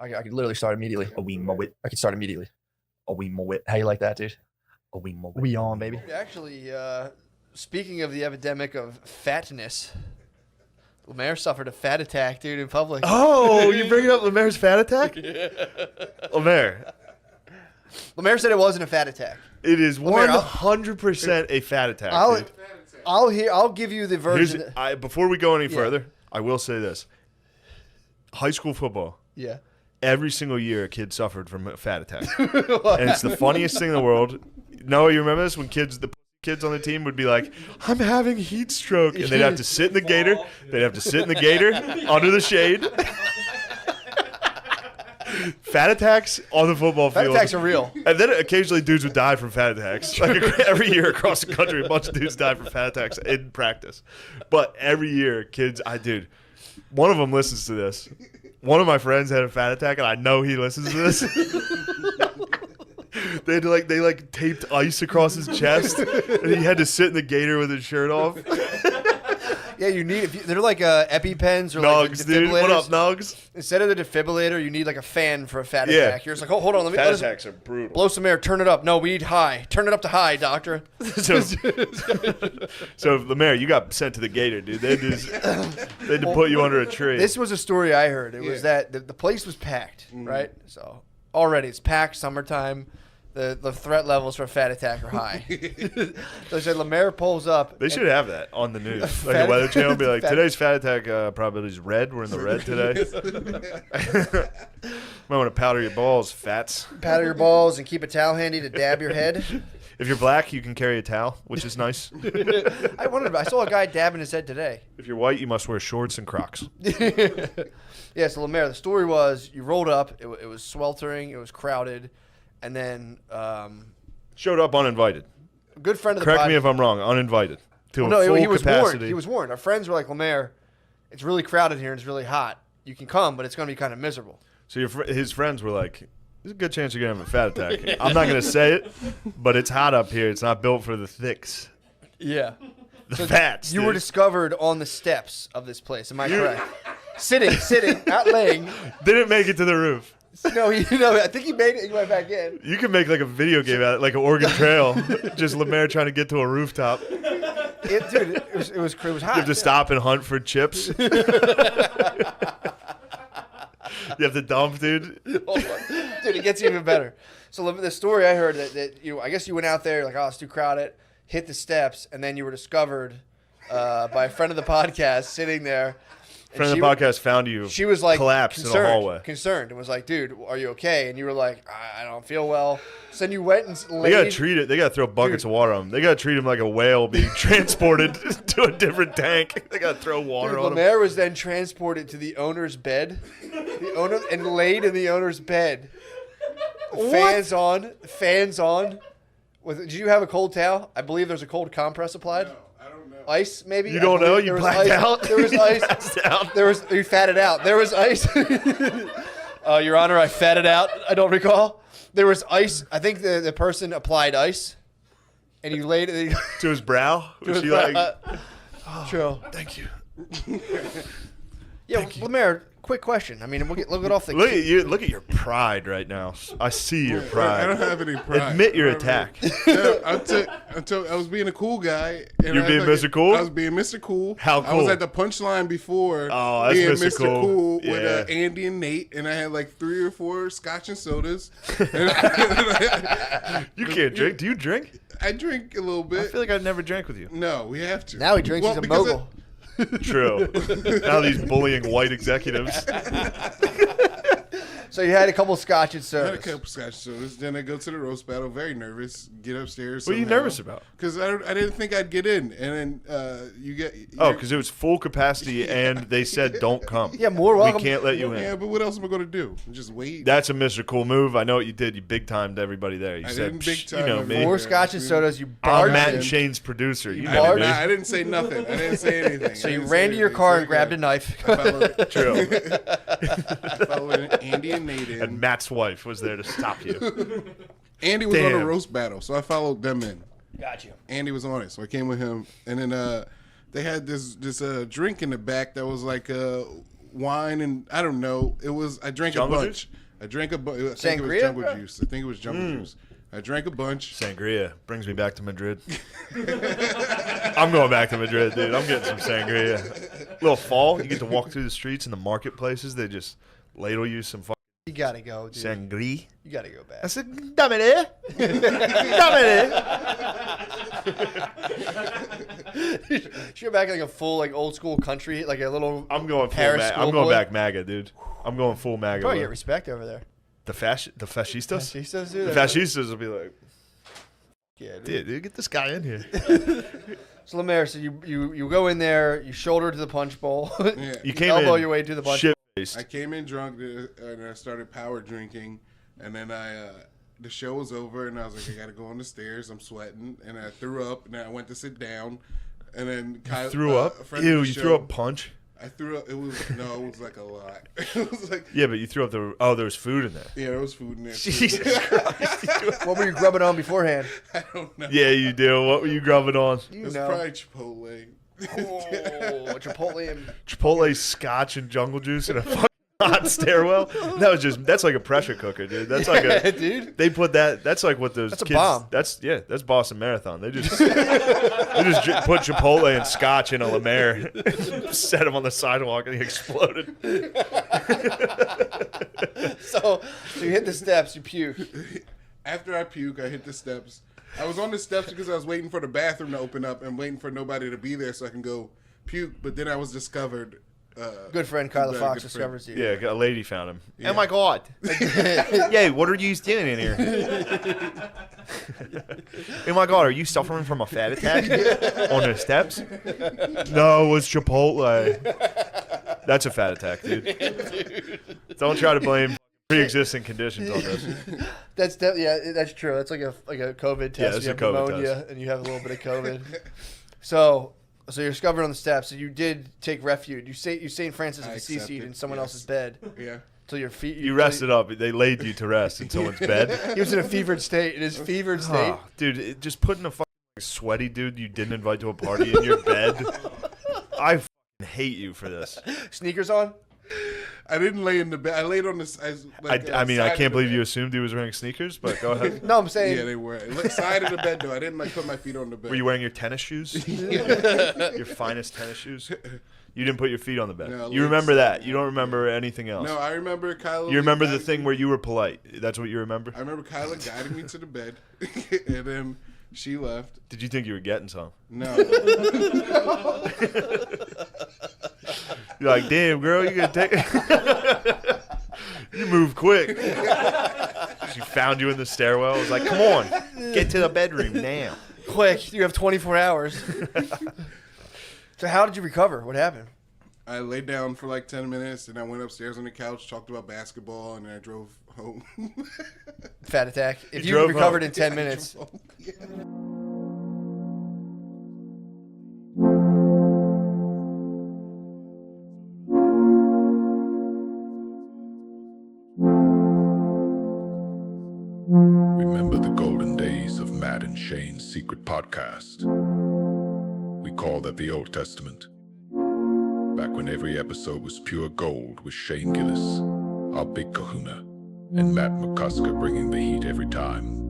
I could literally start immediately. A wee mo it. I could start immediately. A wee mo it. How you like that, dude? A wee mo it. We on, baby. Actually, speaking of the epidemic of fatness, Lemaire suffered a fat attack, dude, in public. Oh, you bringing up Lemaire's fat attack? Lemaire. Lemaire said it wasn't a fat attack. It is Lemaire, 100% a fat attack, dude. I'll give you the version. Before we go any further, I will say this. High school football. Yeah. Every single year, a kid suffered from a fat attack. And it's the funniest thing in the world. Noah, you remember this? When the kids on the team would be like, I'm having heat stroke. And they'd have to sit in the gator. They'd have to sit in the gator under the shade. Fat attacks on the football field. Fat attacks are real. And then occasionally dudes would die from fat attacks. Like every year across the country, a bunch of dudes die from fat attacks in practice. But every year, kids, dude, one of them listens to this. One of my friends had a fat attack, and I know he listens to this. They taped ice across his chest, and he had to sit in the gator with his shirt off. Yeah, you need they're like EpiPens or Nugs, like dude. What up, defibrillators. Nugs? Instead of the defibrillator, you need like a fan for a fat Yeah. attack. You're just like, hold on, let me Fat attacks are brutal. blow some air, turn it up. No, we need high. Turn it up to high, doctor. So Lemaire, you got sent to the gator, dude. They had to put you under a tree. This was a story I heard. It was that the place was packed, right? So already it's packed, summertime. The threat levels for a fat attack are high. So I said Lemaire pulls up. They should have that on the news. Like a weather channel be like, today's fat attack probability is red. We're in the red today. Might want to powder your balls, fats. Powder your balls and keep a towel handy to dab your head. If you're black, you can carry a towel, which is nice. I saw a guy dabbing his head today. If you're white, you must wear shorts and Crocs. Yeah, so Lemaire, the story was you rolled up. It was sweltering. It was crowded. And then Showed up uninvited. a good friend of the Correct me podcast. if I'm wrong. Uninvited. To a No, full he was capacity. warned. He was warned. Our friends were like, Lemaire, it's really crowded here and it's really hot. You can come, but it's going to be kind of miserable. So his friends were like, there's a good chance you're going to have a fat attack. I'm not going to say it, but it's hot up here. It's not built for the thicks. Yeah. The fats. You dude. were discovered on the steps of this place. Am I correct? Sitting, not laying. Didn't make it to the roof. No, I think he made it. He went back in. You can make like a video game out of it, like an Oregon Trail. Just Lemaire trying to get to a rooftop. It was hot. You have to stop and hunt for chips. You have to dump, dude. Dude, it gets even better. So the story I heard that I guess you went out there like, oh, it's too crowded, hit the steps, and then you were discovered by a friend of the podcast sitting there. Friend of the podcast found you. She was like collapsed in a hallway. Concerned, and was like, "Dude, are you okay?" And you were like, "I don't feel well." So then you went and laid. They gotta treat it. They gotta throw buckets of water on him. They gotta treat him like a whale being transported to a different tank. They gotta throw water on him. Lemaire was then transported to the owner's bed, and laid in the owner's bed. Fans on. Did you have a cold towel? I believe there's a cold compress applied. No, I don't know. Ice, maybe? You don't know? You there was blacked ice. out? There was You ice. passed out? You fatted out. There was ice. Your Honor, I fatted out. I don't recall. There was ice. I think the person applied ice, and you laid it To his brow? Was she like, True. thank you. Yeah, Lemaire, quick question. I mean, we'll get off the. Look at your pride right now. I see your pride. I don't have any pride. Admit your I mean, attack. I was being a cool guy. And You're being Mr. Cool? I was being Mr. Cool. How I was cool? at the punchline before Oh, that's being Mr. Cool. with Yeah. Andy and Nate, and I had like 3 or 4 scotch and sodas. You can't drink. Do you drink? I drink a little bit. I feel like I've never drank with you. No, we have to. Now he drinks. Well, He's a because mogul. True. Now these bullying white executives. So you had a couple scotch and I had a sodas. couple scotch sodas. Then I go to the roast battle, very nervous. Get upstairs. What are you nervous about? Because I didn't think I'd get in, and then you get. Oh, because it was full capacity and they said don't come. Yeah, more welcome. We can't let you in. Yeah, but what else am I going to do? Just wait. That's a Mr. Cool move. I know what you did. You big timed everybody there. You I said, didn't big "Psh, you time know everybody. me. More scotch and sodas. You I'm barged Matt in. and Shane's producer. You You know barged- me. I didn't say nothing. I didn't say anything. So you ran to your car and grabbed a knife. True. I followed Andy and Nate in. And Matt's wife was there to stop you. Andy was on a Damn. roast battle, so I followed them in. Got you. Andy was on it, so I came with him. And then they had this drink in the back that was like wine and I don't know. I drank Jungle a bunch. juice? I drank a bunch. I think it was Sangria, jungle bro? juice. I think it was jungle juice. I drank a bunch. Sangria brings me back to Madrid. I'm going back to Madrid, dude. I'm getting some sangria. Little fall, you get to walk through the streets and the marketplaces. They just ladle you some fucking You gotta go, dude. sangria. You gotta go back. I said, dámele. Should go back like a full like old school country, like a little. I'm going Paris full I'm going schoolboy. back MAGA, dude. I'm going full MAGA. Probably bro. get respect over there. The fascistas? Fascistas, dude. The fascistas will be like, Yeah, dude. dude, get this guy in here. So Lemaire, so you go in there, you shoulder to the punch bowl, Yeah. You came elbow in your way to the punch. shit I faced. came in drunk and I started power drinking, and then the show was over and I was like, I gotta go on the stairs. I'm sweating, and I threw up, and then I went to sit down, and then Kyle Threw up? a friend of Ew, the you show- throw up punch? I threw up. It was like a lot. It was like Yeah, but you threw up there was food in there. yeah, there was food in there. too. Jesus Christ. What were you grubbing on beforehand? I don't know. Yeah, you do. What were you grubbing on? You It's know. probably Chipotle. Oh, Chipotle and Chipotle, scotch, and jungle juice in a fucking hot stairwell? That's like a pressure cooker, dude. That's like a dude. They put that's like what those That's a kids. bomb. That's Boston Marathon. They just put Chipotle and scotch in a Lemaire, set him on the sidewalk, and he exploded. So you hit the steps, you puke. After I puke, I hit the steps. I was on the steps because I was waiting for the bathroom to open up and waiting for nobody to be there so I can go puke. But then I was discovered. Good friend Kyla Good Fox friend. discovers you. Yeah, a lady found him. Yeah. Oh my god! Yeah, what are you doing in here? Oh my god, are you suffering from a fat attack on the steps? No, it's Chipotle. That's a fat attack, dude. Don't try to blame pre-existing conditions on this. That's true. That's like a COVID test. Yeah, it's you a have COVID pneumonia test. and you have a little bit of COVID. So you're discovered on the steps. So you did take refuge. You St. Francis of I Assisi accepted, in someone yes. else's bed Yeah. till your feet. You rested up. They laid you to rest in someone's bed. He was in a fevered state. In his fevered state. Oh, dude, just putting a fucking sweaty dude you didn't invite to a party in your bed. I fucking hate you for this. Sneakers on. I didn't lay in the bed. I laid on the. I mean, I can't believe you assumed he was wearing sneakers, but go ahead. No, I'm saying. Yeah, they were. Side of the bed though. I didn't put my feet on the bed. Were you wearing your tennis shoes? Your finest tennis shoes? You didn't put your feet on the bed. No, You remember that. You don't remember anything else. No, I remember Kyla. You remember the thing where you were polite. That's what you remember? I remember Kyla guiding me to the bed, and then she left. Did you think you were getting some? No. You're like, damn, girl, you gonna take You move quick. She found you in the stairwell. I was like, come on, get to the bedroom now. Quick, you have 24 hours. So how did you recover? What happened? I laid down for like 10 minutes, and I went upstairs on the couch, talked about basketball, and then I drove home. Fat attack. If You you drove recovered home. in 10 minutes. Remember the golden days of Matt and Shane's secret podcast? We call that the Old Testament. Back when every episode was pure gold with ShaneGillis, our big kahuna, and MattMcCusker bringing the heat every time.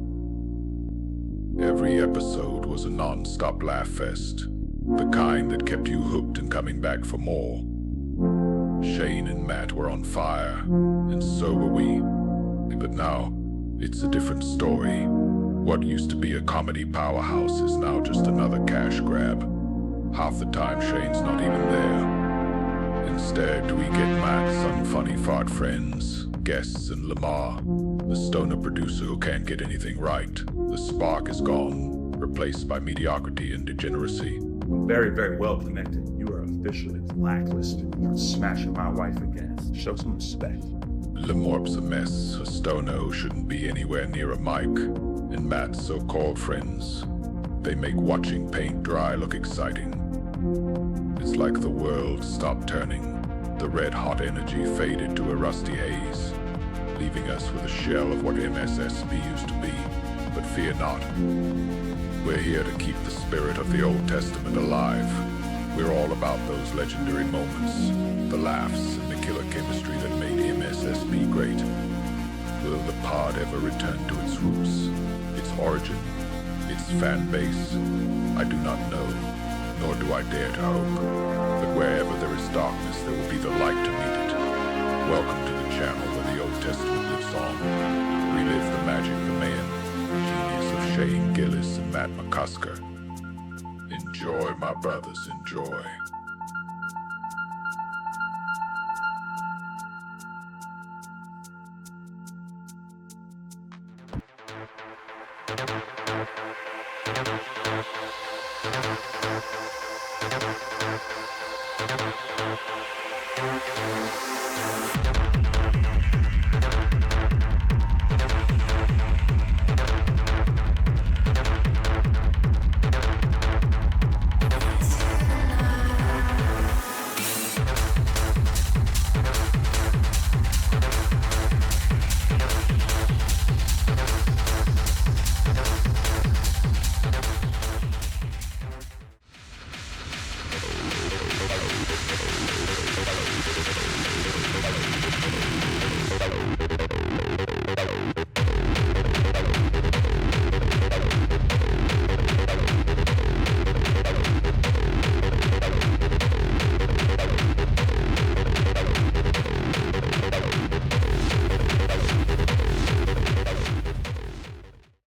Every episode was a non-stop laugh fest, the kind that kept you hooked and coming back for more. Shane and Matt were on fire, and so were we. But now, it's a different story. What used to be a comedy powerhouse is now just another cash grab. Half the time, Shane's not even there. Instead, we get Matt's unfunny fart friends, guests, and Lamar, the stoner producer who can't get anything right. The spark is gone, replaced by mediocrity and degeneracy. Very, very well connected. You are officially blacklisted. You're smashing my wife again. Show some respect. Lemorp's a mess, a stoner who shouldn't be anywhere near a mic, and Matt's so-called friends. They make watching paint dry look exciting. It's like the world stopped turning. The red-hot energy faded to a rusty haze, leaving us with a shell of what MSSP used to be. But fear not. We're here to keep the spirit of the Old Testament alive. We're all about those legendary moments, the laughs and the killer chemistry that made MSSP great. Will the pod ever return to its roots, its origin, its fan base? I do not know, nor do I dare to hope. But wherever there is darkness, there will be the light to meet it. Welcome to the channel where the Old Testament lives on. Relive the magic, the man, genius of ShaneGillis and MattMcCusker. Enjoy, my brothers, enjoy.